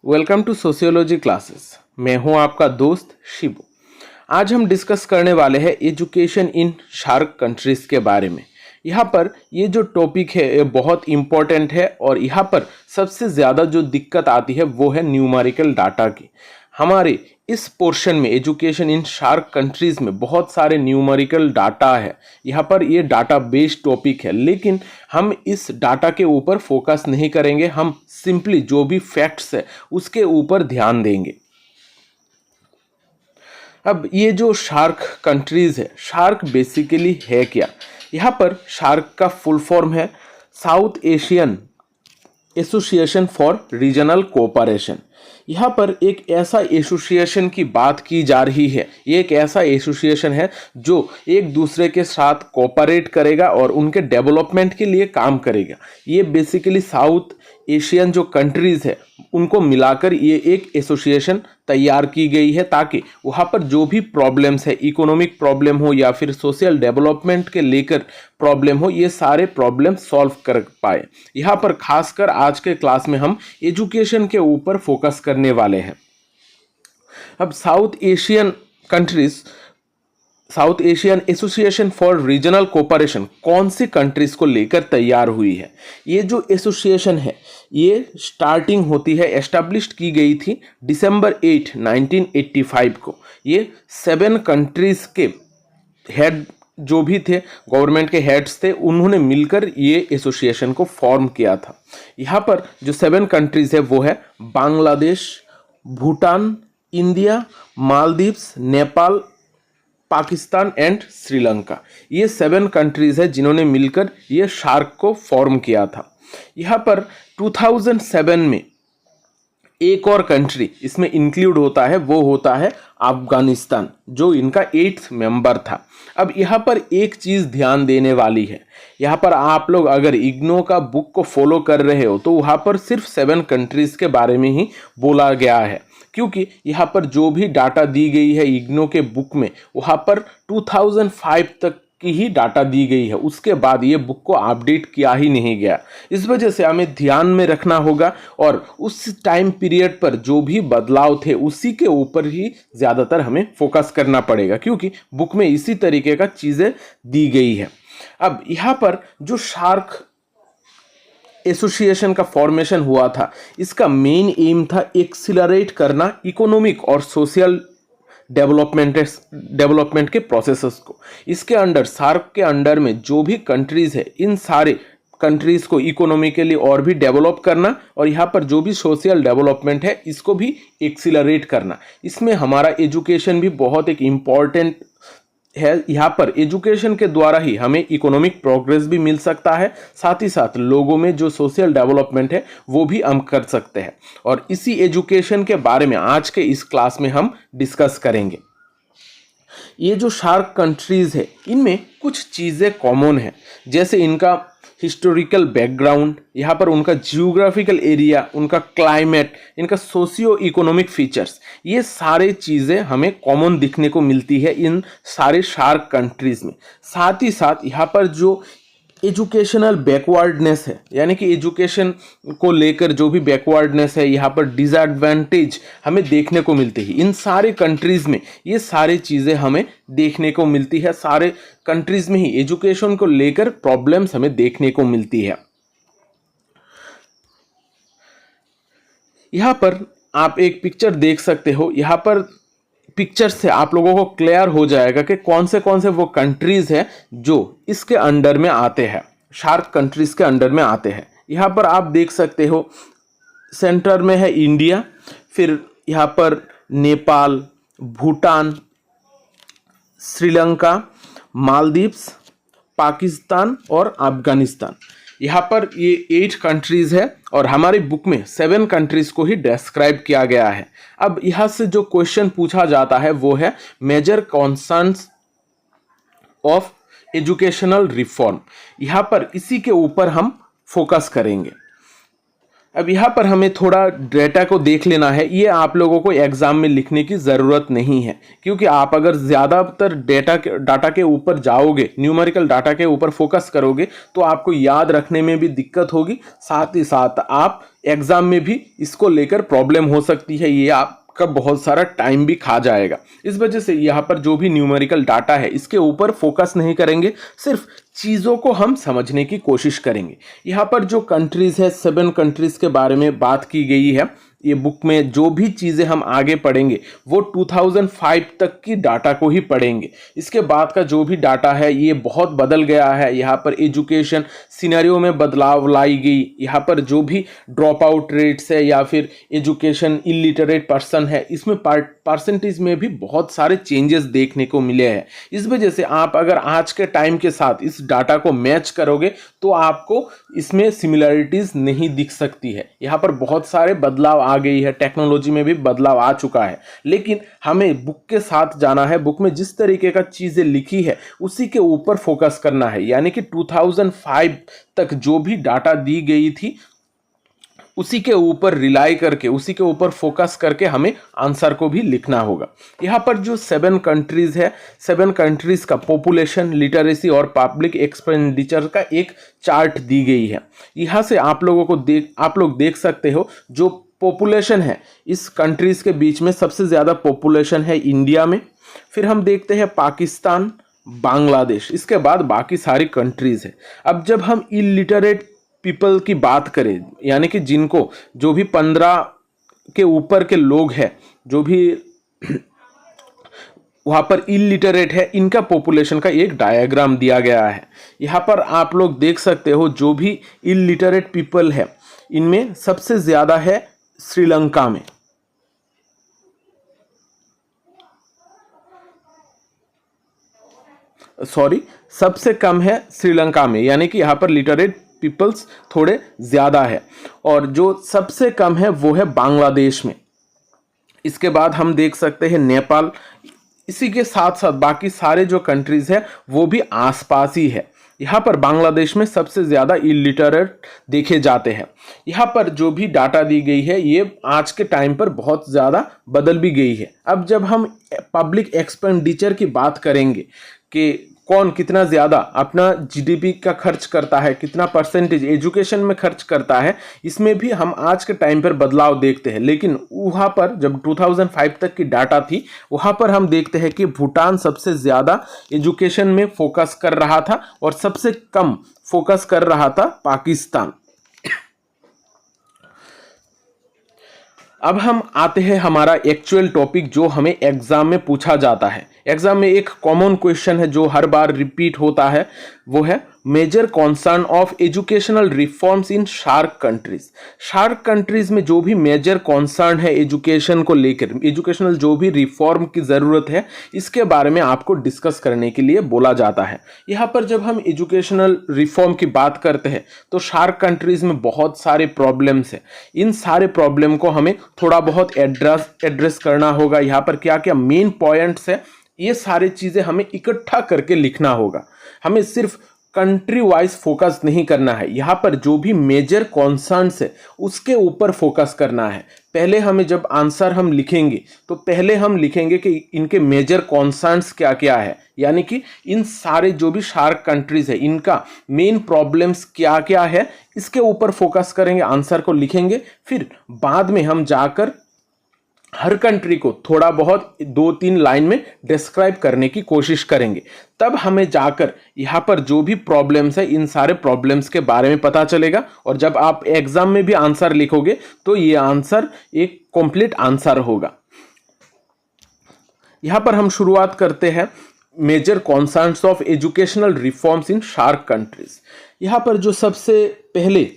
Welcome to sociology classes. मैं हूं आपका दोस्त शिबू। आज हम डिस्कस करने वाले हैं एजुकेशन इन शार्क कंट्रीज के बारे में। यहाँ पर ये जो टॉपिक है ये बहुत इम्पोर्टेंट है और यहाँ पर सबसे ज़्यादा जो दिक्कत आती है वो है न्यूमेरिकल डाटा की। हमारे इस पोर्शन में एजुकेशन इन शार्क कंट्रीज़ में बहुत सारे न्यूमेरिकल डाटा है। यहाँ पर ये डाटा बेस्ड टॉपिक है, लेकिन हम इस डाटा के ऊपर फोकस नहीं करेंगे। हम सिंपली जो भी फैक्ट्स है उसके ऊपर ध्यान देंगे। अब ये जो शार्क कंट्रीज़ है, शार्क बेसिकली है क्या? यहाँ पर शार्क का फुल फॉर्म है south Asian association for regional cooperation. यहाँ पर एक ऐसा एसोसिएशन की बात की जा रही है। ये एक ऐसा एसोसिएशन है जो एक दूसरे के साथ कोऑपरेट करेगा और उनके डेवलपमेंट के लिए काम करेगा। ये बेसिकली साउथ एशियन जो कंट्रीज़ है उनको मिलाकर ये एक एसोसिएशन तैयार की गई है, ताकि वहाँ पर जो भी प्रॉब्लम्स है, इकोनॉमिक प्रॉब्लम हो या फिर सोशल डेवलपमेंट के लेकर प्रॉब्लम हो, ये सारे प्रॉब्लम सॉल्व कर पाए। यहाँ पर खासकर आज के क्लास में हम एजुकेशन के ऊपर फोकस करने वाले हैं। अब south Asian association for regional cooperation कौन सी कंट्रीज को लेकर तैयार हुई है? ये जो एसोसिएशन है ये स्टार्टिंग होती है, एस्टैब्लिश्ड की गई थी दिसंबर 8, 1985 को। ये 7 कंट्रीज के हेड जो भी थे, गवर्नमेंट के हेड्स थे, उन्होंने मिलकर ये एसोसिएशन को फॉर्म किया था। यहाँ पर जो 7 कंट्रीज है वो है बांग्लादेश, भूटान, इंडिया, मालदीव्स, नेपाल, पाकिस्तान एंड श्रीलंका। ये 7 कंट्रीज है जिन्होंने मिलकर ये शार्क को फॉर्म किया था। यहाँ पर 2007 में एक और कंट्री इसमें इंक्लूड होता है, वो होता है अफगानिस्तान, जो इनका 8th मेंबर था। अब यहाँ पर एक चीज़ ध्यान देने वाली है। यहाँ पर आप लोग अगर इग्नो का बुक को फॉलो कर रहे हो तो वहाँ पर सिर्फ 7 कंट्रीज़ के बारे में ही बोला गया है, क्योंकि यहाँ पर जो भी डाटा दी गई है इग्नो के बुक में वहाँ पर 2005 तक की ही डाटा दी गई है। उसके बाद ये बुक को अपडेट किया ही नहीं गया। इस वजह से हमें ध्यान में रखना होगा और उस टाइम पीरियड पर जो भी बदलाव थे उसी के ऊपर ही ज़्यादातर हमें फोकस करना पड़ेगा, क्योंकि बुक में इसी तरीके का चीज़ें दी गई है। अब यहाँ पर जो शार्क एसोसिएशन का फॉर्मेशन हुआ था, इसका मेन एम था एक्सिलरेट करना इकोनॉमिक और सोशल डेवलपमेंट के प्रोसेसेस को। इसके अंडर, सार्क के अंडर में जो भी कंट्रीज़ है, इन सारे कंट्रीज़ को इकोनॉमिकली और भी डेवलप करना और यहाँ पर जो भी सोशल डेवलपमेंट है इसको भी एक्सिलरेट करना। इसमें हमारा एजुकेशन भी बहुत एक इम्पॉर्टेंट है। यहाँ पर एजुकेशन के द्वारा ही हमें इकोनॉमिक प्रोग्रेस भी मिल सकता है, साथ ही साथ लोगों में जो सोशल डेवलपमेंट है वो भी हम कर सकते हैं। और इसी एजुकेशन के बारे में आज के इस क्लास में हम डिस्कस करेंगे। ये जो शार्क कंट्रीज़ है इनमें कुछ चीज़ें कॉमन है, जैसे इनका हिस्टोरिकल बैकग्राउंड, यहाँ पर उनका जियोग्राफिकल एरिया, उनका क्लाइमेट, इनका सोशियो इकोनॉमिक फीचर्स, ये सारे चीज़ें हमें कॉमन दिखने को मिलती है इन सारे शार्क कंट्रीज़ में। साथ ही साथ यहाँ पर जो एजुकेशनल बैकवर्डनेस है, यानी कि एजुकेशन को लेकर जो भी बैकवर्डनेस है, यहाँ पर डिसएडवांटेज हमें देखने को मिलती है। इन सारे कंट्रीज़ में ये सारी चीज़ें हमें देखने को मिलती है। सारे कंट्रीज़ में ही एजुकेशन को लेकर प्रॉब्लम्स हमें देखने को मिलती है। यहाँ पर आप एक पिक्चर देख सकते हो। यहाँ पर पिक्चर से आप लोगों को क्लियर हो जाएगा कि कौन से वो कंट्रीज़ हैं जो इसके अंडर में आते हैं, शार्क कंट्रीज़ के अंडर में आते हैं। यहाँ पर आप देख सकते हो सेंटर में है इंडिया, फिर यहाँ पर नेपाल, भूटान, श्रीलंका, मालदीव्स, पाकिस्तान और अफगानिस्तान। यहाँ पर ये 8 कंट्रीज़ है और हमारी बुक में 7 कंट्रीज़ को ही डिस्क्राइब किया गया है। अब यहाँ से जो क्वेश्चन पूछा जाता है वो है major concerns of educational reform. यहाँ पर इसी के ऊपर हम फोकस करेंगे। अब यहाँ पर हमें थोड़ा डेटा को देख लेना है। ये आप लोगों को एग्जाम में लिखने की ज़रूरत नहीं है, क्योंकि आप अगर ज़्यादातर डाटा के ऊपर जाओगे, न्यूमेरिकल डाटा के ऊपर फोकस करोगे, तो आपको याद रखने में भी दिक्कत होगी, साथ ही साथ आप एग्जाम में भी इसको लेकर प्रॉब्लम हो सकती है। ये आपका बहुत सारा टाइम भी खा जाएगा। इस वजह से यहाँ पर जो भी न्यूमेरिकल डाटा है इसके ऊपर फोकस नहीं करेंगे, सिर्फ चीज़ों को हम समझने की कोशिश करेंगे। यहाँ पर जो कंट्रीज़ है, 7 कंट्रीज़ के बारे में बात की गई है। ये बुक में जो भी चीज़ें हम आगे पढ़ेंगे वो 2005 तक की डाटा को ही पढ़ेंगे। इसके बाद का जो भी डाटा है ये बहुत बदल गया है। यहाँ पर एजुकेशन सिनेरियो में बदलाव लाई गई। यहाँ पर जो भी ड्रॉप आउट रेट्स है या फिर एजुकेशन इलिटरेट पर्सन है, इसमें परसेंटेज में भी बहुत सारे चेंजेस देखने को मिले हैं। इस वजह से आप अगर आज के टाइम के साथ इस डाटा को मैच करोगे तो आपको इसमें सिमिलरिटीज नहीं दिख सकती है। यहाँ पर बहुत सारे बदलाव आ गई है, टेक्नोलॉजी में भी बदलाव आ चुका है, लेकिन हमें बुक के साथ जाना है। बुक में जिस तरीके का चीज़ें लिखी है उसी के ऊपर फोकस करना है, यानी कि 2005 तक जो भी डाटा दी गई थी उसी के ऊपर रिलाई करके, उसी के ऊपर फोकस करके हमें आंसर को भी लिखना होगा। यहाँ पर जो 7 कंट्रीज़ है, 7 कंट्रीज़ का पॉपुलेशन, लिटरेसी और पब्लिक एक्सपेंडिचर का एक चार्ट दी गई है। यहाँ से आप लोग देख सकते हो जो पॉपुलेशन है इस कंट्रीज़ के बीच में सबसे ज़्यादा पॉपुलेशन है इंडिया में, फिर हम देखते हैं पाकिस्तान, बांग्लादेश, इसके बाद बाकी सारी कंट्रीज़ है। अब जब हम इलिटरेट पीपल की बात करें, यानी कि जिनको जो भी 15 के ऊपर के लोग हैं, जो भी वहाँ पर इलिटरेट है, इनका पॉपुलेशन का एक डायग्राम दिया गया है। यहाँ पर आप लोग देख सकते हो जो भी इलिटरेट पीपल है इनमें सबसे ज़्यादा है श्रीलंका में, सबसे कम है श्रीलंका में, यानी कि यहाँ पर लिटरेट पीपल्स थोड़े ज़्यादा है। और जो सबसे कम है वो है बांग्लादेश में। इसके बाद हम देख सकते हैं नेपाल। इसी के साथ साथ बाकी सारे जो कंट्रीज़ है वो भी आसपास ही है। यहाँ पर बांग्लादेश में सबसे ज़्यादा इलिटरेट देखे जाते हैं। यहाँ पर जो भी डाटा दी गई है ये आज के टाइम पर बहुत ज़्यादा बदल भी गई है। अब जब हम पब्लिक एक्सपेंडिचर की बात करेंगे कि कौन कितना ज़्यादा अपना जीडीपी का खर्च करता है, कितना परसेंटेज एजुकेशन में खर्च करता है, इसमें भी हम आज के टाइम पर बदलाव देखते हैं। लेकिन वहाँ पर जब 2005 तक की डाटा थी वहाँ पर हम देखते हैं कि भूटान सबसे ज़्यादा एजुकेशन में फोकस कर रहा था और सबसे कम फोकस कर रहा था पाकिस्तान। अब हम आते हैं हमारा एक्चुअल टॉपिक जो हमें एग्जाम में पूछा जाता है। एग्जाम में एक कॉमन क्वेश्चन है जो हर बार रिपीट होता है, वो है major concern of educational reforms in SAARC countries. SAARC countries में जो भी मेजर कॉन्सर्न है एजुकेशन को लेकर, एजुकेशनल जो भी रिफॉर्म की ज़रूरत है, इसके बारे में आपको डिस्कस करने के लिए बोला जाता है। यहाँ पर जब हम एजुकेशनल रिफॉर्म की बात करते हैं तो शार्क कंट्रीज में बहुत सारे प्रॉब्लम्स हैं। इन सारे प्रॉब्लम को हमें थोड़ा बहुत एड्रेस करना होगा। यहाँ पर क्या क्या मेन पॉइंट्स है ये सारी चीज़ें हमें इकट्ठा करके लिखना होगा। हमें सिर्फ कंट्री वाइज फोकस नहीं करना है, यहाँ पर जो भी मेजर कॉन्सर्न्स है उसके ऊपर फोकस करना है। पहले हमें जब आंसर हम लिखेंगे तो पहले हम लिखेंगे कि इनके मेजर कॉन्सर्न्स क्या क्या है, यानी कि इन सारे जो भी शार्क कंट्रीज है इनका मेन प्रॉब्लम्स क्या क्या है, इसके ऊपर फोकस करेंगे, आंसर को लिखेंगे। फिर बाद में हम जाकर हर कंट्री को थोड़ा बहुत 2-3 लाइन में डिस्क्राइब करने की कोशिश करेंगे। तब हमें जाकर यहाँ पर जो भी प्रॉब्लम्स है इन सारे प्रॉब्लम्स के बारे में पता चलेगा। और जब आप एग्जाम में भी आंसर लिखोगे तो ये आंसर एक कंप्लीट आंसर होगा। यहाँ पर हम शुरुआत करते हैं major concerns of educational reforms in SAARC countries. यहाँ पर जो सबसे पहले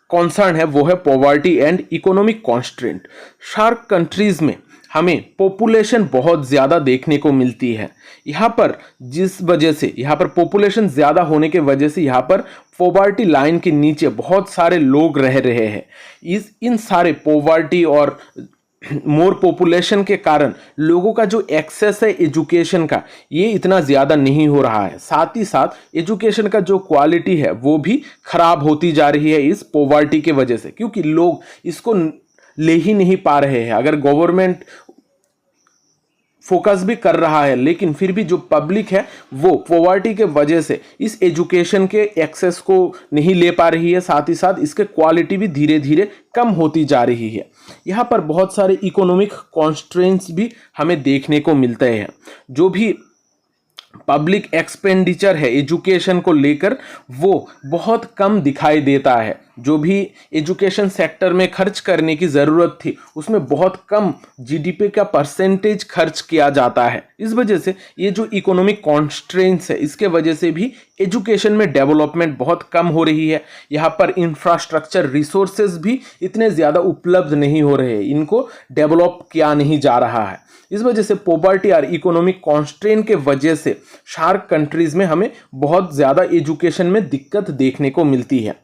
कॉन्सर्न है वो है poverty and economic constraint. SAARC countries में हमें पॉपुलेशन बहुत ज़्यादा देखने को मिलती है। यहाँ पर जिस वजह से यहाँ पर पॉपुलेशन ज़्यादा होने के वजह से यहाँ पर पॉवर्टी लाइन के नीचे बहुत सारे लोग रह रहे हैं। इन सारे पॉवर्टी और मोर पॉपुलेशन के कारण लोगों का जो एक्सेस है एजुकेशन का ये इतना ज़्यादा नहीं हो रहा है। साथ ही साथ एजुकेशन का जो क्वालिटी है वो भी खराब होती जा रही है इस पॉवर्टी के वजह से, क्योंकि लोग इसको ले ही नहीं पा रहे हैं। अगर गवर्नमेंट फोकस भी कर रहा है लेकिन फिर भी जो पब्लिक है वो पॉवर्टी के वजह से इस एजुकेशन के एक्सेस को नहीं ले पा रही है। साथ ही साथ इसके क्वालिटी भी धीरे धीरे कम होती जा रही है। यहाँ पर बहुत सारे इकोनॉमिक कॉन्स्ट्रेंट्स भी हमें देखने को मिलते हैं। जो भी पब्लिक एक्सपेंडिचर है एजुकेशन को लेकर वो बहुत कम दिखाई देता है। जो भी एजुकेशन सेक्टर में खर्च करने की ज़रूरत थी उसमें बहुत कम जीडीपी का परसेंटेज खर्च किया जाता है। इस वजह से ये जो इकोनॉमिक कॉन्स्ट्रेंट्स है इसके वजह से भी एजुकेशन में डेवलपमेंट बहुत कम हो रही है। यहाँ पर इंफ्रास्ट्रक्चर रिसोर्सेज भी इतने ज़्यादा उपलब्ध नहीं हो रहे हैं, इनको डेवलप किया नहीं जा रहा है। इस वजह से पॉवर्टी और इकोनॉमिक कॉन्स्ट्रेंट के वजह से शार्क कंट्रीज में हमें बहुत ज़्यादा एजुकेशन में दिक्कत देखने को मिलती है।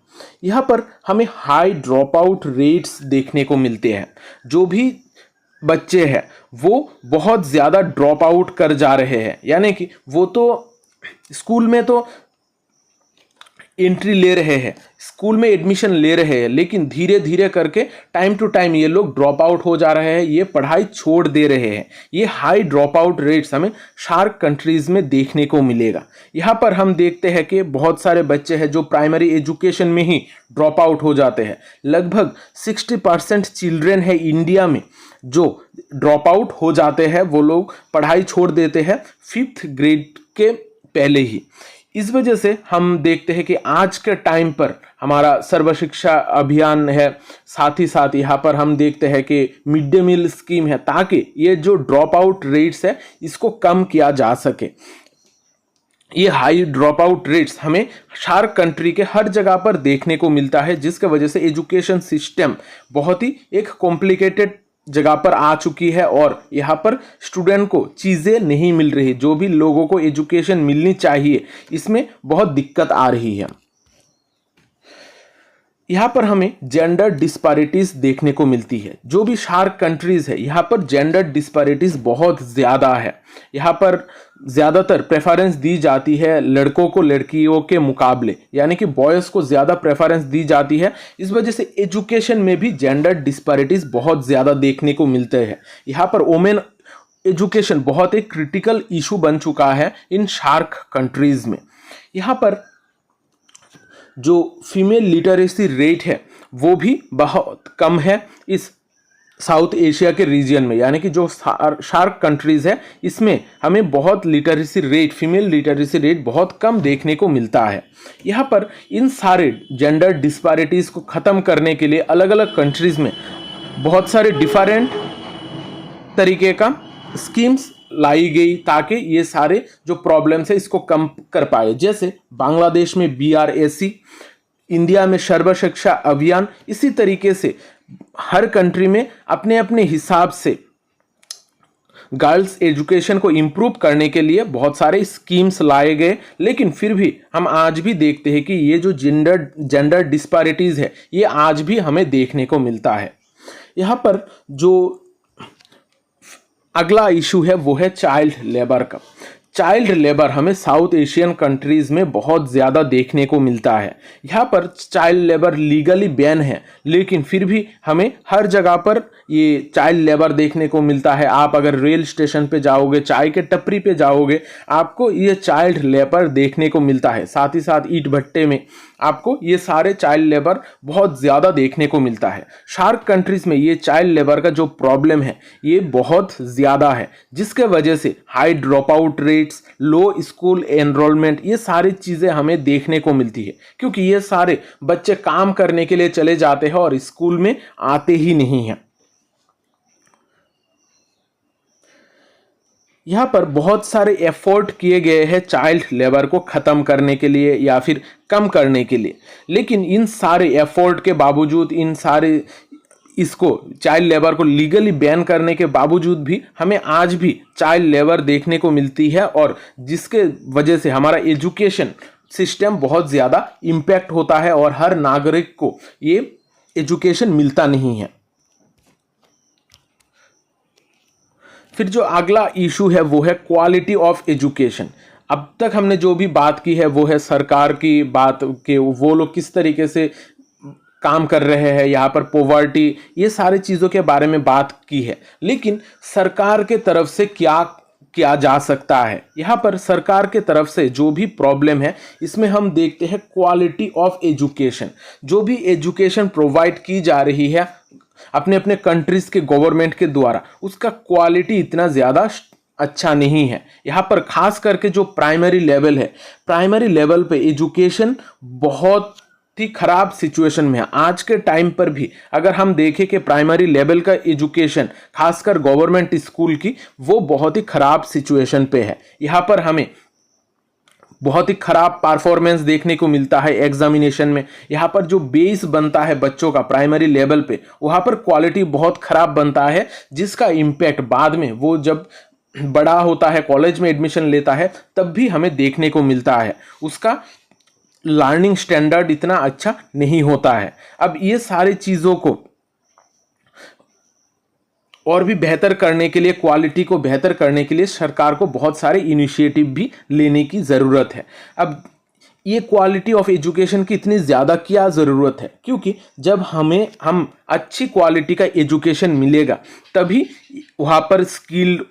यहाँ पर हमें हाई ड्रॉप आउट रेट्स देखने को मिलते हैं। जो भी बच्चे हैं वो बहुत ज़्यादा ड्रॉप आउट कर जा रहे हैं, यानी कि वो तो स्कूल में तो एंट्री ले रहे हैं, स्कूल में एडमिशन ले रहे हैं, लेकिन धीरे धीरे करके टाइम टू टाइम ये लोग ड्रॉप आउट हो जा रहे हैं, ये पढ़ाई छोड़ दे रहे हैं। ये हाई ड्रॉप आउट रेट्स हमें शार्क कंट्रीज में देखने को मिलेगा। यहाँ पर हम देखते हैं कि बहुत सारे बच्चे हैं जो प्राइमरी एजुकेशन में ही ड्रॉप आउट हो जाते हैं। लगभग 60% चिल्ड्रेन है इंडिया में जो ड्रॉप आउट हो जाते हैं, वो लोग पढ़ाई छोड़ देते हैं 5th ग्रेड के पहले ही। इस वजह से हम देखते हैं कि आज के टाइम पर हमारा सर्व शिक्षा अभियान है, साथ ही साथ यहाँ पर हम देखते हैं कि मिड डे मील स्कीम है, ताकि ये जो ड्रॉप आउट रेट्स है इसको कम किया जा सके। ये हाई ड्रॉप आउट रेट्स हमें शार्क कंट्री के हर जगह पर देखने को मिलता है, जिसके वजह से एजुकेशन सिस्टम बहुत ही एक कॉम्प्लिकेटेड जगह पर आ चुकी है और यहाँ पर स्टूडेंट को चीज़ें नहीं मिल रही। जो भी लोगों को एजुकेशन मिलनी चाहिए इसमें बहुत दिक्कत आ रही है। यहाँ पर हमें जेंडर डिस्पैरिटीज देखने को मिलती है। जो भी शार्क कंट्रीज है यहाँ पर जेंडर डिस्पैरिटीज बहुत ज़्यादा है। यहाँ पर ज़्यादातर प्रेफरेंस दी जाती है लड़कों को लड़कियों के मुकाबले, यानी कि बॉयज़ को ज़्यादा प्रेफरेंस दी जाती है। इस वजह से एजुकेशन में भी जेंडर डिस्पैरिटीज बहुत ज़्यादा देखने को मिलते हैं। यहाँ पर वोमेन एजुकेशन बहुत एक क्रिटिकल इशू बन चुका है इन शार्क कंट्रीज़ में। यहाँ पर जो फीमेल लिटरेसी रेट है वो भी बहुत कम है इस साउथ एशिया के रीजन में, यानी कि जो शार्क कंट्रीज़ है इसमें हमें बहुत literacy rate, female literacy rate बहुत कम देखने को मिलता है। यहाँ पर इन सारे जेंडर डिस्पैरिटीज़ को ख़त्म करने के लिए अलग अलग कंट्रीज़ में बहुत सारे डिफरेंट तरीके का स्कीम्स लाई गई ताकि ये सारे जो प्रॉब्लम्स है इसको कम कर पाए। जैसे बांग्लादेश में BRAC, इंडिया में सर्व शिक्षा अभियान। इसी तरीके से हर कंट्री में अपने अपने हिसाब से गर्ल्स एजुकेशन को इम्प्रूव करने के लिए बहुत सारे स्कीम्स लाए गए, लेकिन फिर भी हम आज भी देखते हैं कि ये जो जेंडर डिस्पैरिटीज़ है ये आज भी हमें देखने को मिलता है। यहाँ पर जो अगला इशू है वो है चाइल्ड लेबर का। चाइल्ड लेबर हमें साउथ एशियन कंट्रीज़ में बहुत ज़्यादा देखने को मिलता है। यहाँ पर चाइल्ड लेबर लीगली बैन है, लेकिन फिर भी हमें हर जगह पर ये चाइल्ड लेबर देखने को मिलता है। आप अगर रेल स्टेशन पे जाओगे, चाय के टपरी पे जाओगे, आपको ये चाइल्ड लेबर देखने को मिलता है। साथ ही साथ ईंट भट्टे में आपको ये सारे चाइल्ड लेबर बहुत ज़्यादा देखने को मिलता है। शार्क कंट्रीज़ में ये चाइल्ड लेबर का जो प्रॉब्लम है ये बहुत ज़्यादा है, जिसके वजह से हाई ड्रॉप आउट रेट्स, लो स्कूल एनरोलमेंट, ये सारी चीज़ें हमें देखने को मिलती है, क्योंकि ये सारे बच्चे काम करने के लिए चले जाते हैं और स्कूल में आते ही नहीं हैं। यहाँ पर बहुत सारे एफर्ट किए गए हैं चाइल्ड लेबर को ख़त्म करने के लिए या फिर कम करने के लिए, लेकिन इन सारे एफर्ट के बावजूद, इन सारे इसको चाइल्ड लेबर को लीगली बैन करने के बावजूद भी हमें आज भी चाइल्ड लेबर देखने को मिलती है, और जिसके वजह से हमारा एजुकेशन सिस्टम बहुत ज़्यादा इम्पैक्ट होता है और हर नागरिक को ये एजुकेशन मिलता नहीं है। फिर जो अगला इशू है वो है क्वालिटी ऑफ एजुकेशन। अब तक हमने जो भी बात की है वो है सरकार की बात के वो लोग किस तरीके से काम कर रहे हैं, यहाँ पर पॉवर्टी, ये सारी चीज़ों के बारे में बात की है। लेकिन सरकार के तरफ से क्या किया जा सकता है, यहाँ पर सरकार के तरफ से जो भी प्रॉब्लम है इसमें हम देखते हैं क्वालिटी ऑफ एजुकेशन। जो भी एजुकेशन प्रोवाइड की जा रही है अपने अपने कंट्रीज के गवर्नमेंट के द्वारा, उसका क्वालिटी इतना ज़्यादा अच्छा नहीं है। यहाँ पर खास करके जो प्राइमरी लेवल है, प्राइमरी लेवल पे एजुकेशन बहुत ही खराब सिचुएशन में है। आज के टाइम पर भी अगर हम देखें कि प्राइमरी लेवल का एजुकेशन खासकर गवर्नमेंट स्कूल की, वो बहुत ही खराब सिचुएशन पे है। यहाँ पर हमें बहुत ही खराब परफॉर्मेंस देखने को मिलता है एग्जामिनेशन में। यहाँ पर जो बेस बनता है बच्चों का प्राइमरी लेवल पे, वहाँ पर क्वालिटी बहुत खराब बनता है, जिसका इम्पैक्ट बाद में वो जब बड़ा होता है, कॉलेज में एडमिशन लेता है, तब भी हमें देखने को मिलता है। उसका लर्निंग स्टैंडर्ड इतना अच्छा नहीं होता है। अब ये सारी चीज़ों को और भी बेहतर करने के लिए, क्वालिटी को बेहतर करने के लिए सरकार को बहुत सारे इनिशिएटिव भी लेने की ज़रूरत है। अब ये क्वालिटी ऑफ एजुकेशन की इतनी ज़्यादा क्या ज़रूरत है, क्योंकि जब हम अच्छी क्वालिटी का एजुकेशन मिलेगा तभी वहाँ पर स्किल्ड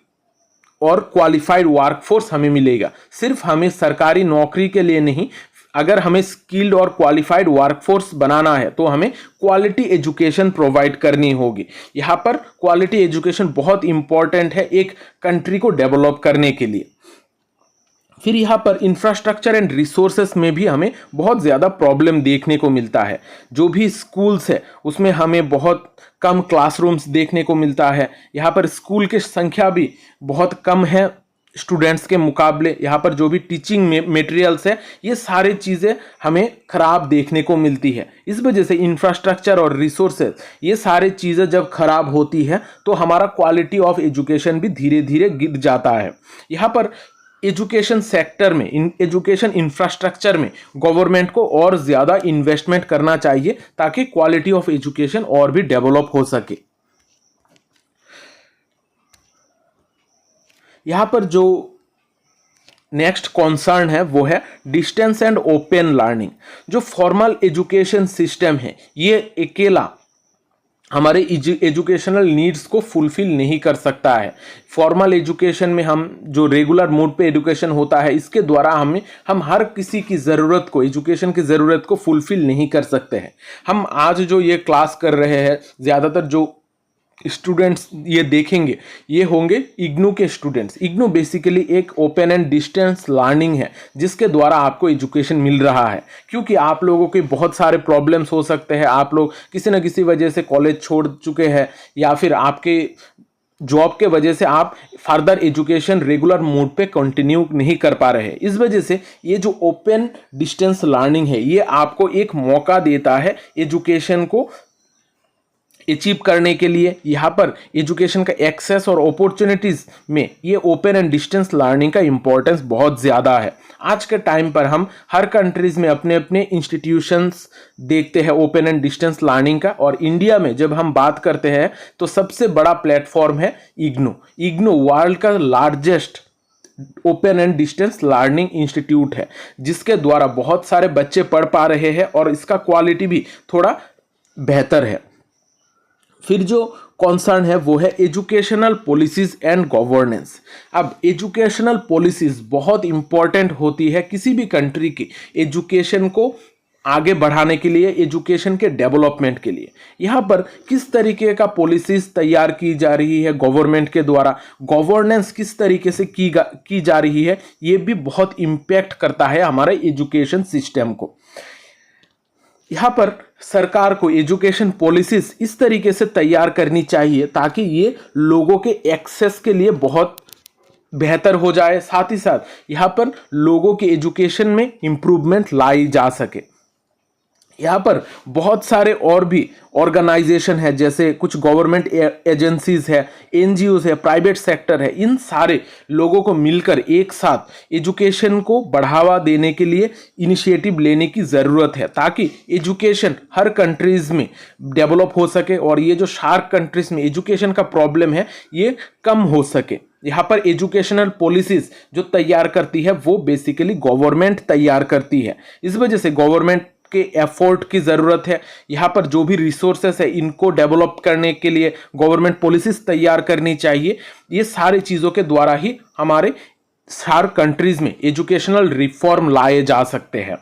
और क्वालिफाइड वर्कफोर्स हमें मिलेगा। सिर्फ हमें सरकारी नौकरी के लिए नहीं, अगर हमें स्किल्ड और क्वालिफाइड वर्कफोर्स बनाना है तो हमें क्वालिटी एजुकेशन प्रोवाइड करनी होगी। यहाँ पर क्वालिटी एजुकेशन बहुत इंपॉर्टेंट है एक कंट्री को डेवलप करने के लिए। फिर यहाँ पर इंफ्रास्ट्रक्चर एंड रिसोर्सेस में भी हमें बहुत ज़्यादा प्रॉब्लम देखने को मिलता है। जो भी स्कूल्स है उसमें हमें बहुत कम क्लासरूम्स देखने को मिलता है। यहाँ पर स्कूल की संख्या भी बहुत कम है स्टूडेंट्स के मुकाबले। यहाँ पर जो भी टीचिंग मटेरियल्स है, ये सारी चीज़ें हमें ख़राब देखने को मिलती है। इस वजह से इंफ्रास्ट्रक्चर और रिसोर्सेज, ये सारी चीज़ें जब खराब होती है तो हमारा क्वालिटी ऑफ एजुकेशन भी धीरे धीरे गिर जाता है। यहाँ पर एजुकेशन सेक्टर में, एजुकेशन इंफ्रास्ट्रक्चर में गवर्नमेंट को और ज़्यादा इन्वेस्टमेंट करना चाहिए ताकि क्वालिटी ऑफ एजुकेशन और भी डेवलप हो सके। यहाँ पर जो नेक्स्ट कॉन्सर्न है वो है डिस्टेंस एंड ओपन लर्निंग। जो फॉर्मल एजुकेशन सिस्टम है ये अकेला हमारे एजुकेशनल नीड्स को फुलफिल नहीं कर सकता है। फॉर्मल एजुकेशन में हम जो रेगुलर मोड पे एजुकेशन होता है, इसके द्वारा हम हर किसी की ज़रूरत को, एजुकेशन की ज़रूरत को फुलफिल नहीं कर सकते हैं। हम आज जो ये क्लास कर रहे हैं, ज़्यादातर जो स्टूडेंट्स ये देखेंगे ये होंगे इग्नू के स्टूडेंट्स। इग्नू बेसिकली एक ओपन एंड डिस्टेंस लर्निंग है जिसके द्वारा आपको एजुकेशन मिल रहा है। क्योंकि आप लोगों के बहुत सारे प्रॉब्लम्स हो सकते हैं, आप लोग किसी न किसी वजह से कॉलेज छोड़ चुके हैं या फिर आपके जॉब के वजह से आप फर्दर एजुकेशन रेगुलर मोड पे कंटिन्यू नहीं कर पा रहे हैं। इस वजह से ये जो ओपन डिस्टेंस लर्निंग है ये आपको एक मौका देता है एजुकेशन को अचीव करने के लिए। यहाँ पर एजुकेशन का एक्सेस और अपॉर्चुनिटीज़ में ये ओपन एंड डिस्टेंस लर्निंग का इम्पोर्टेंस बहुत ज़्यादा है। आज के टाइम पर हम हर कंट्रीज़ में अपने अपने इंस्टीट्यूशंस देखते हैं ओपन एंड डिस्टेंस लर्निंग का, और इंडिया में जब हम बात करते हैं तो सबसे बड़ा प्लेटफॉर्म है इग्नू। इग्नू वर्ल्ड का largest open and distance learning institute है जिसके द्वारा बहुत सारे बच्चे पढ़ पा रहे हैं और इसका क्वालिटी भी थोड़ा बेहतर है। फिर जो कॉन्सर्न है वो है एजुकेशनल पॉलिसीज एंड गवर्नेंस। अब एजुकेशनल पॉलिसीज बहुत इंपॉर्टेंट होती है किसी भी कंट्री की एजुकेशन को आगे बढ़ाने के लिए, एजुकेशन के डेवलपमेंट के लिए। यहाँ पर किस तरीके का पॉलिसीज तैयार की जा रही है गवर्नमेंट के द्वारा, गवर्नेंस किस तरीके से की जा रही है, ये भी बहुत इम्पैक्ट करता है हमारे एजुकेशन सिस्टम को। यहाँ पर सरकार को एजुकेशन पॉलिसीज इस तरीके से तैयार करनी चाहिए ताकि ये लोगों के एक्सेस के लिए बहुत बेहतर हो जाए, साथ ही साथ यहाँ पर लोगों के एजुकेशन में इम्प्रूवमेंट लाई जा सके। यहाँ पर बहुत सारे और भी ऑर्गेनाइजेशन है, जैसे कुछ गवर्नमेंट एजेंसीज है, एनजीओज है, प्राइवेट सेक्टर है, इन सारे लोगों को मिलकर एक साथ एजुकेशन को बढ़ावा देने के लिए इनिशिएटिव लेने की ज़रूरत है, ताकि एजुकेशन हर कंट्रीज़ में डेवलप हो सके और ये जो शार्क कंट्रीज़ में एजुकेशन का प्रॉब्लम है ये कम हो सके। यहाँ पर एजुकेशनल पॉलिसीज जो तैयार करती है वो बेसिकली गवर्नमेंट तैयार करती है। इस वजह से गवर्नमेंट के एफर्ट की ज़रूरत है। यहाँ पर जो भी रिसोर्सेस है इनको डेवलप करने के लिए गवर्नमेंट पॉलिसीज तैयार करनी चाहिए। ये सारी चीज़ों के द्वारा ही हमारे सार्क कंट्रीज़ में एजुकेशनल रिफॉर्म लाए जा सकते हैं।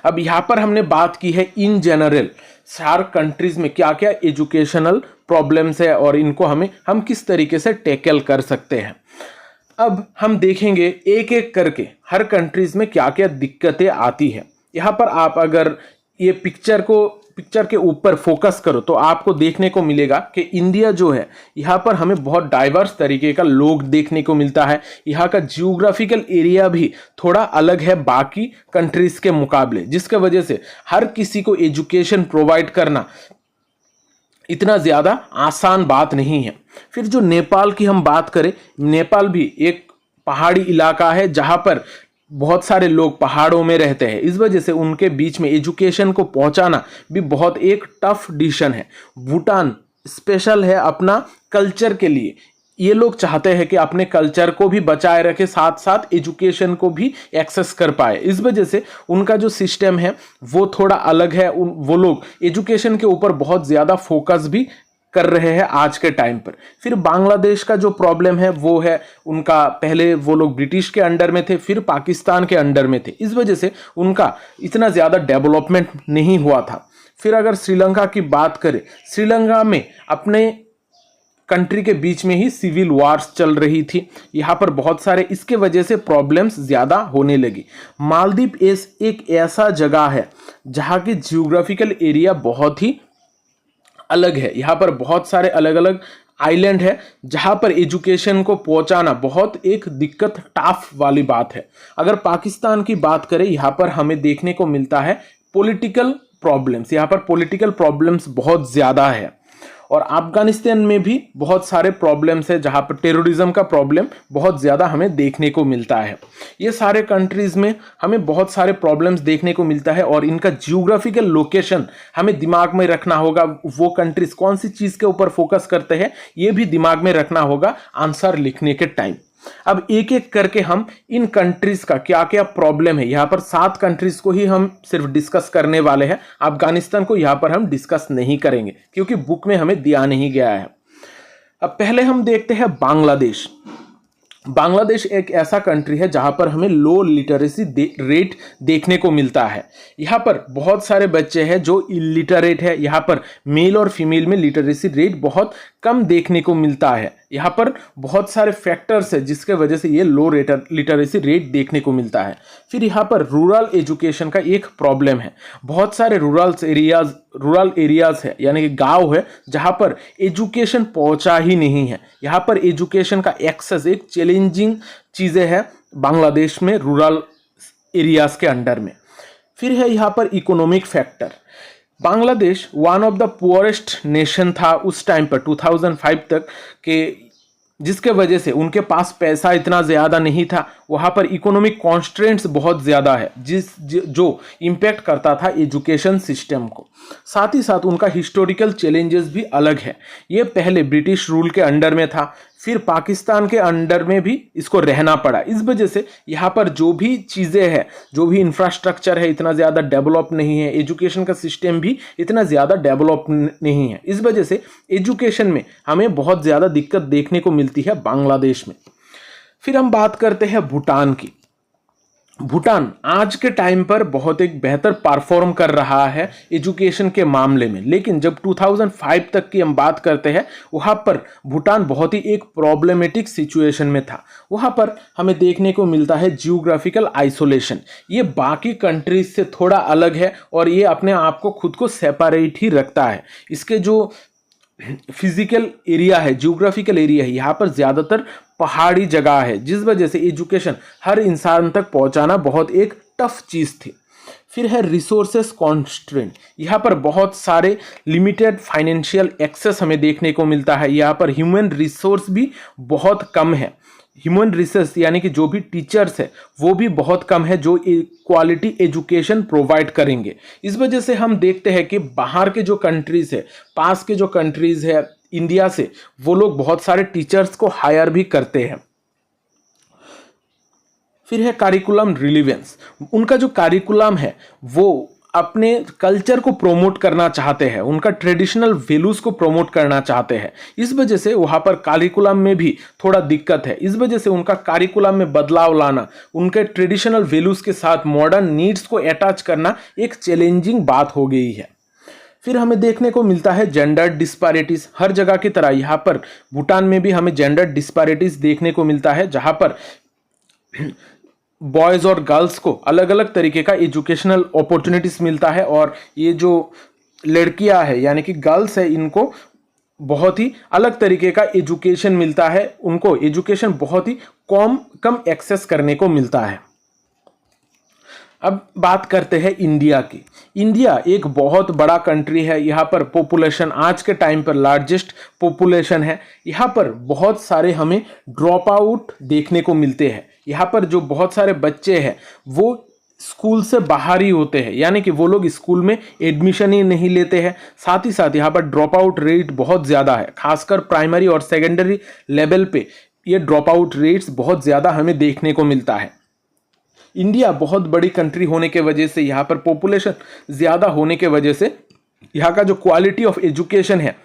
अब यहाँ पर हमने बात की है इन जनरल सार्क कंट्रीज़ में क्या क्या एजुकेशनल प्रॉब्लम्स है और इनको हम किस तरीके से टैकल कर सकते हैं। अब हम देखेंगे एक एक करके हर कंट्रीज़ में क्या क्या दिक्कतें आती है। यहाँ पर आप अगर ये पिक्चर के ऊपर फोकस करो तो आपको देखने को मिलेगा कि इंडिया जो है यहाँ पर हमें बहुत डाइवर्स तरीके का लोग देखने को मिलता है। यहाँ का जियोग्राफिकल एरिया भी थोड़ा अलग है बाकी कंट्रीज़ के मुकाबले, जिसके वजह से हर किसी को एजुकेशन प्रोवाइड करना इतना ज़्यादा आसान बात नहीं है। फिर जो नेपाल की हम बात करें, नेपाल भी एक पहाड़ी इलाका है जहाँ पर बहुत सारे लोग पहाड़ों में रहते हैं। इस वजह से उनके बीच में एजुकेशन को पहुंचाना भी बहुत एक टफ डिसीजन है। भूटान स्पेशल है अपना कल्चर के लिए। ये लोग चाहते हैं कि अपने कल्चर को भी बचाए रखे, साथ साथ एजुकेशन को भी एक्सेस कर पाए। इस वजह से उनका जो सिस्टम है वो थोड़ा अलग है। वो लोग एजुकेशन के ऊपर बहुत ज़्यादा फोकस भी कर रहे हैं आज के टाइम पर। फिर बांग्लादेश का जो प्रॉब्लम है वो है उनका, पहले वो लोग ब्रिटिश के अंडर में थे, फिर पाकिस्तान के अंडर में थे। इस वजह से उनका इतना ज़्यादा डेवलपमेंट नहीं हुआ था। फिर अगर श्रीलंका की बात करें, श्रीलंका में अपने कंट्री के बीच में ही सिविल वार्स चल रही थी। यहाँ पर बहुत सारे इसके वजह से प्रॉब्लम्स ज़्यादा होने लगी। मालदीव एक ऐसा जगह है जहाँ की जियोग्राफिकल एरिया बहुत ही अलग है। यहाँ पर बहुत सारे अलग अलग आइलैंड है जहाँ पर एजुकेशन को पहुँचाना बहुत एक दिक्कत टाफ वाली बात है। अगर पाकिस्तान की बात करें, यहाँ पर हमें देखने को मिलता है पॉलिटिकल प्रॉब्लम्स। यहाँ पर पॉलिटिकल प्रॉब्लम्स बहुत ज़्यादा है। और अफगानिस्तान में भी बहुत सारे प्रॉब्लम्स है जहाँ पर टेररिज्म का प्रॉब्लम बहुत ज़्यादा हमें देखने को मिलता है। ये सारे कंट्रीज़ में हमें बहुत सारे प्रॉब्लम्स देखने को मिलता है और इनका जियोग्राफिकल लोकेशन हमें दिमाग में रखना होगा। वो कंट्रीज़ कौन सी चीज़ के ऊपर फोकस करते हैं ये भी दिमाग में रखना होगा आंसर लिखने के टाइम। अब एक एक करके हम इन कंट्रीज का क्या क्या प्रॉब्लम है, यहाँ पर 7 कंट्रीज को ही हम सिर्फ डिस्कस करने वाले हैं। अफगानिस्तान को यहाँ पर हम डिस्कस नहीं करेंगे क्योंकि बुक में हमें दिया नहीं गया है। अब पहले हम देखते हैं बांग्लादेश। बांग्लादेश एक ऐसा कंट्री है जहाँ पर हमें लो लिटरेसी रेट देखने को मिलता है। यहाँ पर बहुत सारे बच्चे हैं जो इलिटरेट है। यहाँ पर मेल और फीमेल में लिटरेसी रेट बहुत कम देखने को मिलता है। यहाँ पर बहुत सारे फैक्टर्स है जिसके वजह से ये लो लिटरेसी रेट देखने को मिलता है। फिर यहाँ पर रूरल एजुकेशन का एक प्रॉब्लम है। बहुत सारे रूरल एरियाज है यानी कि गांव है जहाँ पर एजुकेशन पहुँचा ही नहीं है। यहाँ पर एजुकेशन का एक्सेस एक चैलेंजिंग चीज़ें है बांग्लादेश में रूरल एरियाज के अंडर में। फिर है यहाँ पर economic factor. Bangladesh one of the poorest nation था उस टाइम पर 2005 तक के, जिसके वजह से उनके पास पैसा इतना ज़्यादा नहीं था। वहाँ पर इकोनॉमिक कॉन्स्ट्रेंट्स बहुत ज़्यादा है जो इम्पैक्ट करता था एजुकेशन सिस्टम को। साथ ही साथ उनका हिस्टोरिकल चैलेंजेस भी अलग है। ये पहले ब्रिटिश रूल के अंडर में था, फिर पाकिस्तान के अंडर में भी इसको रहना पड़ा। इस वजह से यहाँ पर जो भी चीज़ें हैं, जो भी इंफ्रास्ट्रक्चर है इतना ज़्यादा डेवलप नहीं है। एजुकेशन का सिस्टम भी इतना ज़्यादा डेवलप नहीं है। इस वजह से एजुकेशन में हमें बहुत ज़्यादा दिक्कत देखने को मिलती है बांग्लादेश में। फिर हम बात करते हैं भूटान की। भूटान आज के टाइम पर बहुत एक बेहतर परफॉर्म कर रहा है एजुकेशन के मामले में, लेकिन जब 2005 तक की हम बात करते हैं वहाँ पर भूटान बहुत ही एक प्रॉब्लमेटिक सिचुएशन में था। वहाँ पर हमें देखने को मिलता है जियोग्राफिकल आइसोलेशन। ये बाकी कंट्रीज से थोड़ा अलग है और ये अपने आप को खुद को सेपरेट ही रखता है। इसके जो फिजिकल एरिया है, जियोग्राफिकल एरिया है, यहाँ पर ज़्यादातर पहाड़ी जगह है, जिस वजह से एजुकेशन हर इंसान तक पहुँचाना बहुत एक टफ चीज़ थी। फिर है रिसोर्सेस कॉन्स्ट्रेंट, यहाँ पर बहुत सारे लिमिटेड फाइनेंशियल एक्सेस हमें देखने को मिलता है। यहाँ पर ह्यूमन रिसोर्स भी बहुत कम है, ह्यूमन रिसोर्स यानी कि जो भी टीचर्स है वो भी बहुत कम है जो क्वालिटी एजुकेशन प्रोवाइड करेंगे। इस वजह से हम देखते हैं कि बाहर के जो कंट्रीज है, पास के जो कंट्रीज है इंडिया से, वो लोग बहुत सारे टीचर्स को हायर भी करते हैं। फिर है करिकुलम रिलेवेंस, उनका जो करिकुलम है वो अपने कल्चर को प्रोमोट करना चाहते हैं, उनका ट्रेडिशनल वैल्यूज को प्रोमोट करना चाहते हैं। इस वजह से वहाँ पर करिकुलम में भी थोड़ा दिक्कत है। इस वजह से उनका करिकुलम में बदलाव लाना, उनके ट्रेडिशनल वैल्यूज के साथ मॉडर्न नीड्स को अटैच करना एक चैलेंजिंग बात हो गई है। फिर हमें देखने को मिलता है जेंडर डिस्पैरिटीज। हर जगह की तरह यहाँ पर भूटान में भी हमें जेंडर डिस्पैरिटीज देखने को मिलता है, जहाँ पर बॉयज़ और गर्ल्स को अलग अलग तरीके का एजुकेशनल अपॉर्चुनिटीज मिलता है, और ये जो लड़कियां है यानी कि गर्ल्स है, इनको बहुत ही अलग तरीके का एजुकेशन मिलता है, उनको एजुकेशन बहुत ही कम एक्सेस करने को मिलता है। अब बात करते हैं इंडिया की। इंडिया एक बहुत बड़ा कंट्री है, यहाँ पर पॉपुलेशन आज के टाइम पर लार्जेस्ट पॉपुलेशन है। यहाँ पर बहुत सारे हमें ड्रॉप आउट देखने को मिलते हैं। यहाँ पर जो बहुत सारे बच्चे हैं वो स्कूल से बाहर ही होते हैं, यानी कि वो लोग स्कूल में एडमिशन ही नहीं लेते हैं। साथ ही साथ यहाँ पर ड्रॉप आउट रेट बहुत ज़्यादा है, खासकर प्राइमरी और सेकेंडरी लेवल पे ये ड्रॉप आउट रेट्स बहुत ज़्यादा हमें देखने को मिलता है। इंडिया बहुत बड़ी कंट्री होने के वजह से, यहाँ पर पॉपुलेशन ज़्यादा होने के वजह से यहाँ का जो क्वालिटी ऑफ एजुकेशन है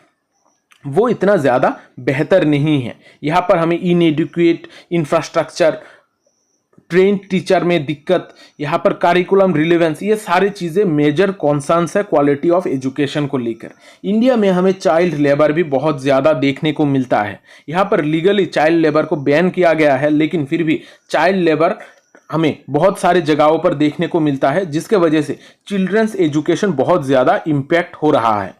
वो इतना ज़्यादा बेहतर नहीं है। यहाँ पर हमें इनएडुकेट इंफ्रास्ट्रक्चर, ट्रेन टीचर में दिक्कत, यहाँ पर करिकुलम रिलेवेंस, ये सारी चीज़ें मेजर कॉन्सर्न्स है क्वालिटी ऑफ एजुकेशन को लेकर। इंडिया में हमें चाइल्ड लेबर भी बहुत ज़्यादा देखने को मिलता है। यहाँ पर लीगली चाइल्ड लेबर को बैन किया गया है, लेकिन फिर भी चाइल्ड लेबर हमें बहुत सारे जगहों पर देखने को मिलता है, जिसके वजह से चिल्ड्रंस एजुकेशन बहुत ज़्यादा इम्पैक्ट हो रहा है।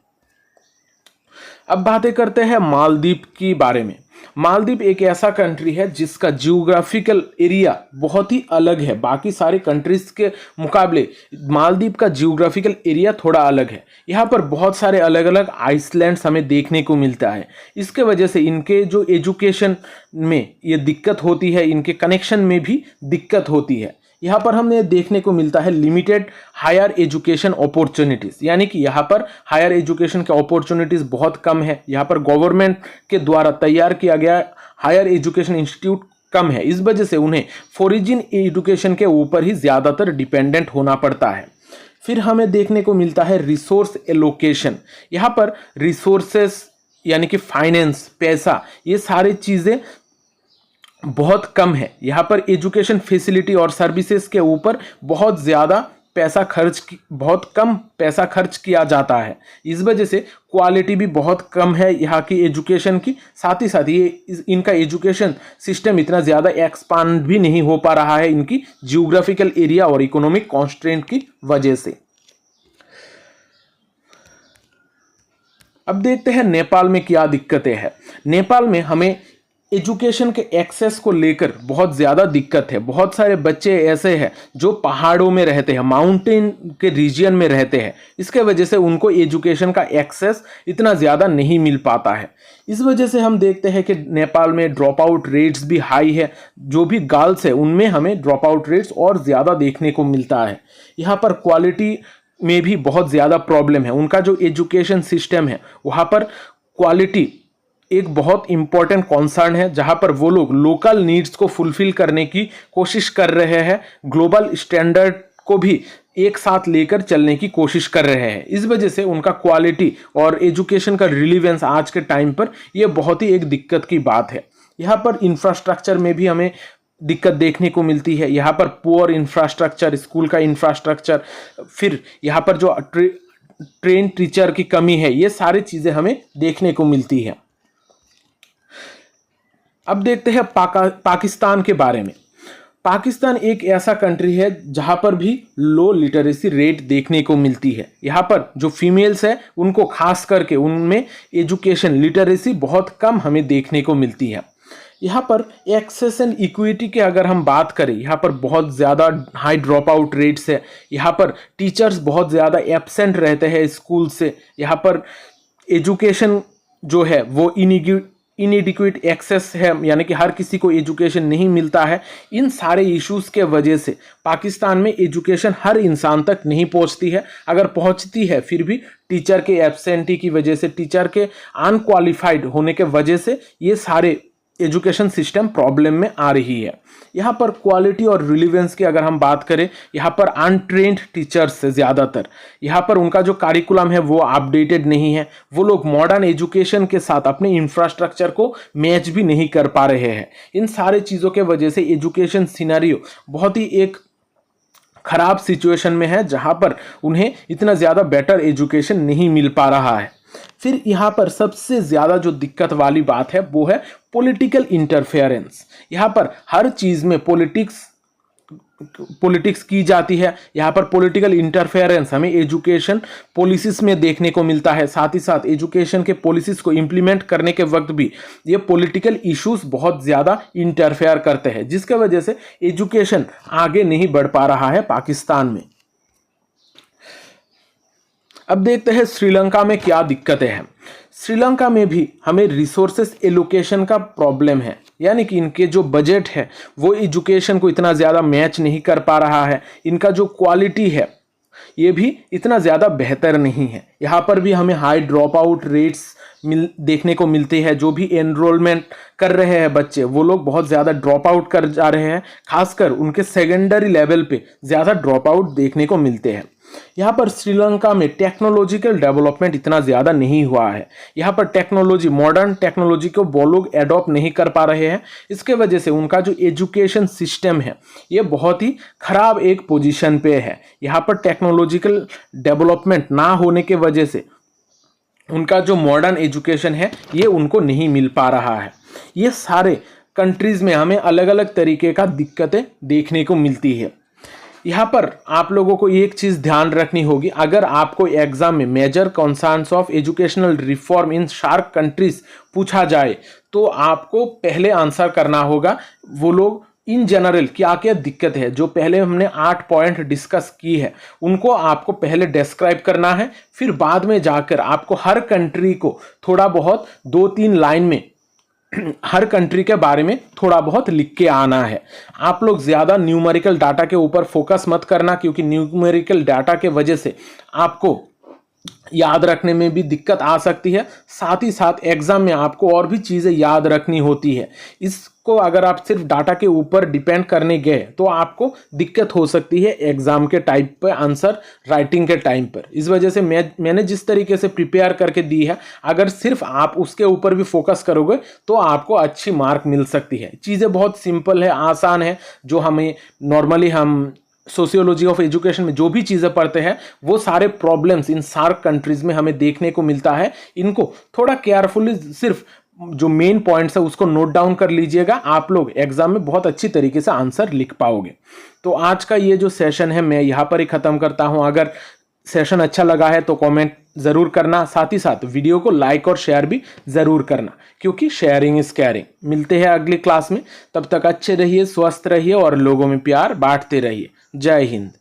अब बातें करते हैं मालदीव की बारे में। मालदीव एक ऐसा कंट्री है जिसका जियोग्राफिकल एरिया बहुत ही अलग है, बाकी सारे कंट्रीज के मुकाबले मालदीव का जियोग्राफिकल एरिया थोड़ा अलग है। यहाँ पर बहुत सारे अलग अलग आइसलैंड्स हमें देखने को मिलता है। इसके वजह से इनके जो एजुकेशन में ये दिक्कत होती है, इनके कनेक्शन में भी दिक्कत होती है। यहाँ पर हमें देखने को मिलता है लिमिटेड हायर एजुकेशन अपॉर्चुनिटीज़, यानी कि यहाँ पर हायर एजुकेशन के अपॉर्चुनिटीज़ बहुत कम है। यहाँ पर गवर्नमेंट के द्वारा तैयार किया गया हायर एजुकेशन इंस्टीट्यूट कम है। इस वजह से उन्हें फॉरेन एजुकेशन के ऊपर ही ज़्यादातर डिपेंडेंट होना पड़ता है। फिर हमें देखने को मिलता है रिसोर्स एलोकेशन। यहाँ पर रिसोर्सेस यानी कि फाइनेंस, पैसा, ये सारी चीज़ें बहुत कम है। यहाँ पर एजुकेशन फैसिलिटी और सर्विसेज के ऊपर बहुत कम पैसा खर्च किया जाता है। इस वजह से क्वालिटी भी बहुत कम है यहाँ की एजुकेशन की। साथ ही साथ ये इनका एजुकेशन सिस्टम इतना ज़्यादा एक्सपांड भी नहीं हो पा रहा है इनकी जियोग्राफिकल एरिया और इकोनॉमिक कॉन्स्ट्रेंट की वजह से। अब देखते हैं नेपाल में क्या दिक्कतें हैं। नेपाल में हमें एजुकेशन के एक्सेस को लेकर बहुत ज़्यादा दिक्कत है। बहुत सारे बच्चे ऐसे हैं जो पहाड़ों में रहते हैं, माउंटेन के रीजन में रहते हैं। इसके वजह से उनको एजुकेशन का एक्सेस इतना ज़्यादा नहीं मिल पाता है। इस वजह से हम देखते हैं कि नेपाल में ड्रॉप आउट रेट्स भी हाई है। जो भी गर्ल्स है उनमें हमें ड्रॉप आउट रेट्स और ज़्यादा देखने को मिलता है। यहाँ पर क्वालिटी में भी बहुत ज़्यादा प्रॉब्लम है। उनका जो एजुकेशन सिस्टम है वहाँ पर क्वालिटी एक बहुत इंपॉर्टेंट कॉन्सर्न है, जहां पर वो लोग लोकल नीड्स को फुलफिल करने की कोशिश कर रहे हैं, ग्लोबल स्टैंडर्ड को भी एक साथ लेकर चलने की कोशिश कर रहे हैं। इस वजह से उनका क्वालिटी और एजुकेशन का रिलेवेंस आज के टाइम पर यह बहुत ही एक दिक्कत की बात है। यहाँ पर इंफ्रास्ट्रक्चर में भी हमें दिक्कत देखने को मिलती है। यहाँ पर पुअर इंफ्रास्ट्रक्चर, स्कूल का इंफ्रास्ट्रक्चर, फिर यहाँ पर जो ट्रेन टीचर की कमी है, ये सारी चीज़ें हमें देखने को मिलती है। अब देखते हैं पाकिस्तान के बारे में। पाकिस्तान एक ऐसा कंट्री है जहां पर भी लो लिटरेसी रेट देखने को मिलती है। यहाँ पर जो फीमेल्स है उनको खास करके उनमें एजुकेशन लिटरेसी बहुत कम हमें देखने को मिलती है। यहाँ पर एक्सेस एंड इक्विटी की अगर हम बात करें, यहाँ पर बहुत ज़्यादा हाई ड्रॉप आउट रेट्स है, यहाँ पर टीचर्स बहुत ज़्यादा एब्सेंट रहते हैं स्कूल से, यहाँ पर एजुकेशन जो है वो इनएडिक्वेट एक्सेस है, यानी कि हर किसी को एजुकेशन नहीं मिलता है। इन सारे इश्यूज़ के वजह से पाकिस्तान में एजुकेशन हर इंसान तक नहीं पहुंचती है, अगर पहुंचती है फिर भी टीचर के एब्सेंटी की वजह से, टीचर के अनक्वालिफाइड होने के वजह से ये सारे एजुकेशन सिस्टम प्रॉब्लम में आ रही है। यहाँ पर क्वालिटी और रिलीवेंस की अगर हम बात करें, यहाँ पर अनट्रेंड टीचर्स से ज़्यादातर, यहाँ पर उनका जो करिकुलम है वो अपडेटेड नहीं है, वो लोग मॉडर्न एजुकेशन के साथ अपने इंफ्रास्ट्रक्चर को मैच भी नहीं कर पा रहे हैं। इन सारे चीज़ों के वजह से एजुकेशन सिनेरियो बहुत ही एक खराब सिचुएशन में है, जहाँ पर उन्हें इतना ज़्यादा बेटर एजुकेशन नहीं मिल पा रहा है। फिर यहाँ पर सबसे ज़्यादा जो दिक्कत वाली बात है वो है पॉलिटिकल इंटरफेरेंस। यहाँ पर हर चीज़ में पॉलिटिक्स की जाती है। यहाँ पर पॉलिटिकल इंटरफेरेंस हमें एजुकेशन पॉलिसीज में देखने को मिलता है, साथ ही साथ एजुकेशन के पॉलिसीज को इम्प्लीमेंट करने के वक्त भी ये पॉलिटिकल इश्यूज बहुत ज़्यादा इंटरफेयर करते हैं, जिसके वजह से एजुकेशन आगे नहीं बढ़ पा रहा है पाकिस्तान में। अब देखते हैं श्रीलंका में क्या दिक्कतें हैं। श्रीलंका में भी हमें रिसोर्सेस एलोकेशन का प्रॉब्लम है, यानी कि इनके जो बजट है वो एजुकेशन को इतना ज़्यादा मैच नहीं कर पा रहा है। इनका जो क्वालिटी है ये भी इतना ज़्यादा बेहतर नहीं है। यहाँ पर भी हमें हाई ड्रॉप आउट रेट्स देखने को मिलते हैं। जो भी एनरोलमेंट कर रहे हैं बच्चे, वो लोग बहुत ज़्यादा ड्रॉप आउट कर जा रहे हैं, खासकर उनके सेकेंडरी लेवल पे ज़्यादा ड्रॉप आउट देखने को मिलते हैं। यहाँ पर श्रीलंका में टेक्नोलॉजिकल डेवलपमेंट इतना ज़्यादा नहीं हुआ है। यहाँ पर टेक्नोलॉजी, मॉडर्न टेक्नोलॉजी को वो लोग एडॉप्ट नहीं कर पा रहे हैं। इसके वजह से उनका जो एजुकेशन सिस्टम है ये बहुत ही खराब एक पोजीशन पे है। यहाँ पर टेक्नोलॉजिकल डेवलपमेंट ना होने के वजह से उनका जो मॉडर्न एजुकेशन है ये उनको नहीं मिल पा रहा है। ये सारे कंट्रीज़ में हमें अलग अलग तरीके का दिक्कतें देखने को मिलती है। यहाँ पर आप लोगों को एक चीज़ ध्यान रखनी होगी, अगर आपको एग्जाम में major concerns of educational reform in SAARC countries पूछा जाए तो आपको पहले आंसर करना होगा वो लोग इन जनरल क्या क्या दिक्कत है। जो पहले हमने 8 पॉइंट डिस्कस की है उनको आपको पहले डिस्क्राइब करना है, फिर बाद में जाकर आपको हर कंट्री को थोड़ा बहुत 2-3 लाइन में हर कंट्री के बारे में थोड़ा बहुत लिख के आना है। आप लोग ज़्यादा न्यूमेरिकल डाटा के ऊपर फोकस मत करना, क्योंकि न्यूमेरिकल डाटा के वजह से आपको याद रखने में भी दिक्कत आ सकती है। साथ ही साथ एग्जाम में आपको और भी चीज़ें याद रखनी होती है। इसको अगर आप सिर्फ डाटा के ऊपर डिपेंड करने गए तो आपको दिक्कत हो सकती है एग्जाम के टाइम पर, आंसर राइटिंग के टाइम पर। इस वजह से मैंने जिस तरीके से प्रिपेयर करके दी है, अगर सिर्फ आप उसके ऊपर भी फोकस करोगे तो आपको अच्छी मार्क मिल सकती है। चीज़ें बहुत सिंपल है, आसान है। जो हमें नॉर्मली हम सोशियोलॉजी ऑफ एजुकेशन में जो भी चीज़ें पढ़ते हैं वो सारे प्रॉब्लम्स इन सार्क कंट्रीज़ में हमें देखने को मिलता है। इनको थोड़ा केयरफुली सिर्फ जो मेन पॉइंट्स है उसको नोट डाउन कर लीजिएगा, आप लोग एग्जाम में बहुत अच्छी तरीके से आंसर लिख पाओगे। तो आज का ये जो सेशन है मैं यहाँ पर ही ख़त्म करता हूँ। अगर सेशन अच्छा लगा है तो कमेंट ज़रूर करना, साथ ही साथ वीडियो को लाइक और शेयर भी ज़रूर करना, क्योंकि शेयरिंग इज़ केयरिंग। मिलते हैं अगली क्लास में, तब तक अच्छे रहिए, स्वस्थ रहिए और लोगों में प्यार बांटते रहिए। जय हिंद।